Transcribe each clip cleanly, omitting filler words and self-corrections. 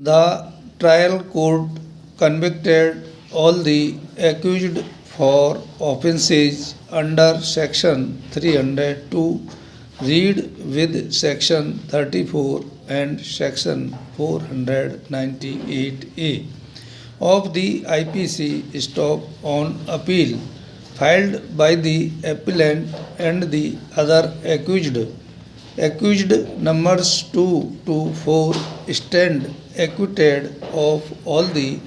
The trial court convicted all the accused for offences under Section 302, read with Section 34 and Section 498A of the IPC stop on appeal filed by the appellant and the other accused. Accused numbers 2 to 4 stand acquitted of all the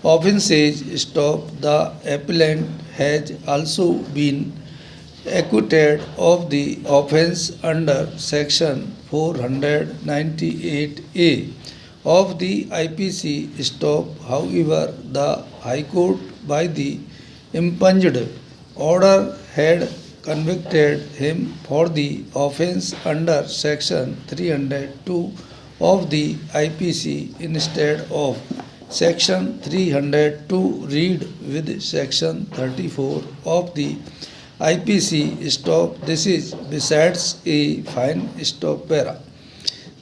offences. Stop. The appellant has also been acquitted of the offence under Section 498A of the IPC. Stop. However, the High Court by the impunged order had convicted him for the offence under Section 302 of the IPC instead of Section 302, read with Section 34 of the IPC. Stop. This is besides a fine. Stop. Para.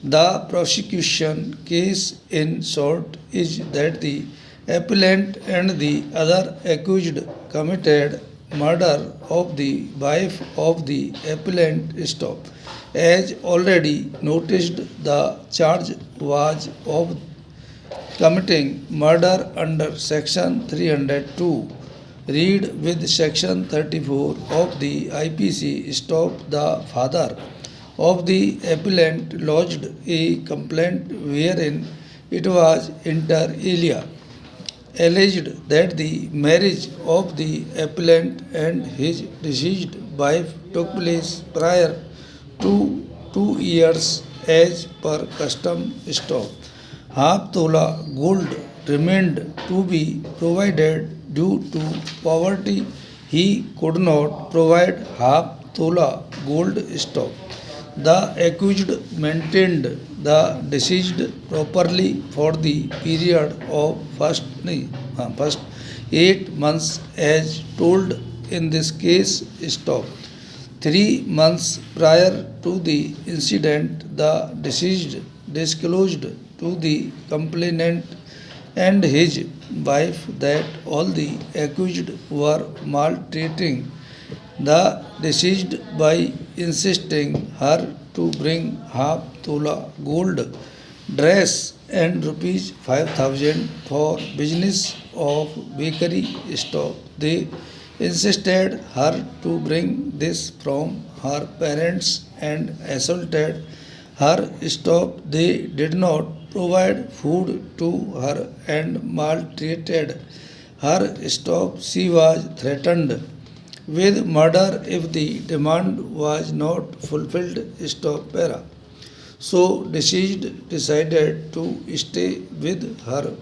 The prosecution case in short is that the appellant and the other accused committed murder of the wife of the appellant. Stop. As already noticed, the charge was of committing murder under Section 302. Read with Section 34 of the IPC. Stop. The father of the appellant lodged a complaint wherein it was inter alia alleged that the marriage of the appellant and his deceased wife took place prior to 2 years as per custom. Stop. Half tola gold remained to be provided due to poverty. He could not provide half tola gold. Stop. The accused maintained the deceased properly for the period of first 8 months as told in this case. Stop. 3 months prior to the incident, the deceased disclosed to the complainant and his wife that all the accused were maltreating the deceased by insisting her to bring half tola gold, dress and rupees 5,000 for business of bakery. Stop. They insisted her to bring this from her parents and assaulted her. Stop. They did not provide food to her and maltreated her. Stop. She was threatened with murder if the demand was not fulfilled. Stop. Para. So deceased decided to stay with her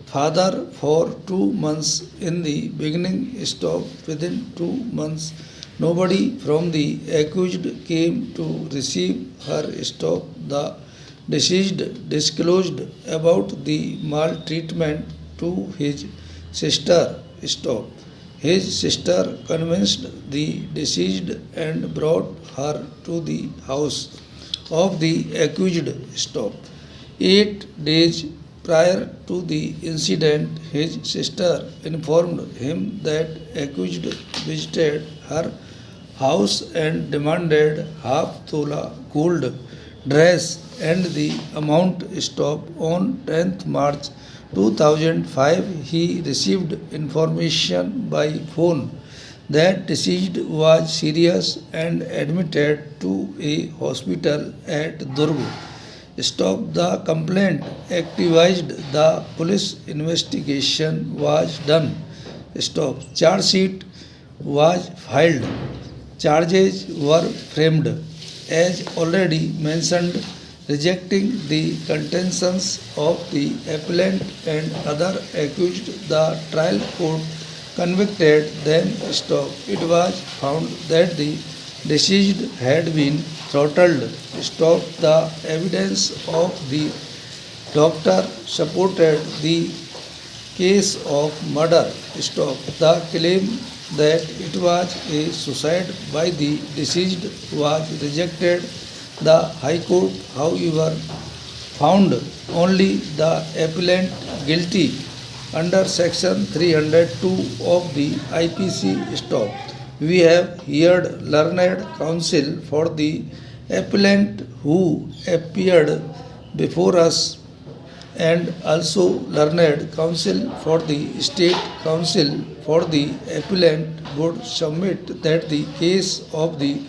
father for 2 months in the beginning. Stop. Within 2 months, nobody from the accused came to receive her. Stop. The deceased disclosed about the maltreatment to his sister. Stop. His sister convinced the deceased and brought her to the house of the accused. Stop. 8 days prior to the incident, his sister informed him that accused visited her house and demanded half tola gold, dress and the amount. Stop. On 10th March 2005, he received information by phone that deceased was serious and admitted to a hospital at Durg. Stop. The complaint activized. The police investigation was done. Stop. Charge sheet was filed. Charges were framed. As already mentioned, rejecting the contentions of the appellant and other accused, the trial court convicted them. Stop. It was found that the deceased had been throttled. Stop. The evidence of the doctor supported the case of murder. Stop. The claim that it was a suicide by the deceased was rejected. The High Court, however, found only the appellant guilty under section 302 of the IPC stopped. We have heard learned counsel for the appellant who appeared before us, and also learned counsel for the state counsel for the appellant would submit that the case of the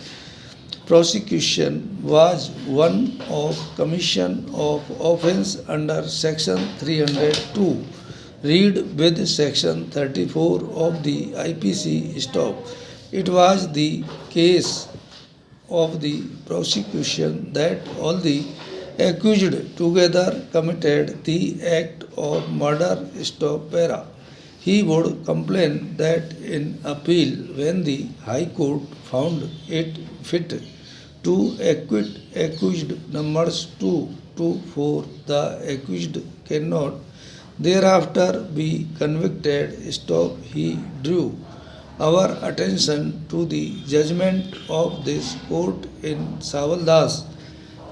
prosecution was one of commission of offence under section 302. Read with section 34 of the IPC stop. It was the case of the prosecution that all the accused together committed the act of murder stop para. He would complain that in appeal, when the High Court found it fit to acquit accused numbers 2 to 4, the accused cannot thereafter be convicted. Stop. He drew our attention to the judgment of this court in Savaldas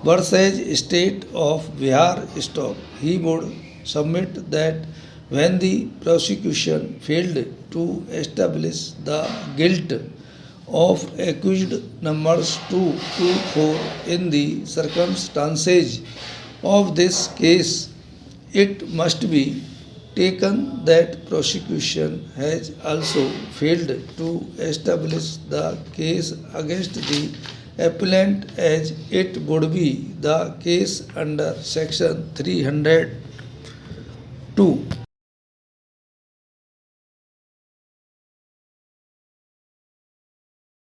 versus State of Bihar. Stop. He would submit that when the prosecution failed to establish the guilt of accused numbers 2 to 4 in the circumstances of this case, it must be taken that prosecution has also failed to establish the case against the appellant, as it would be the case under section 302.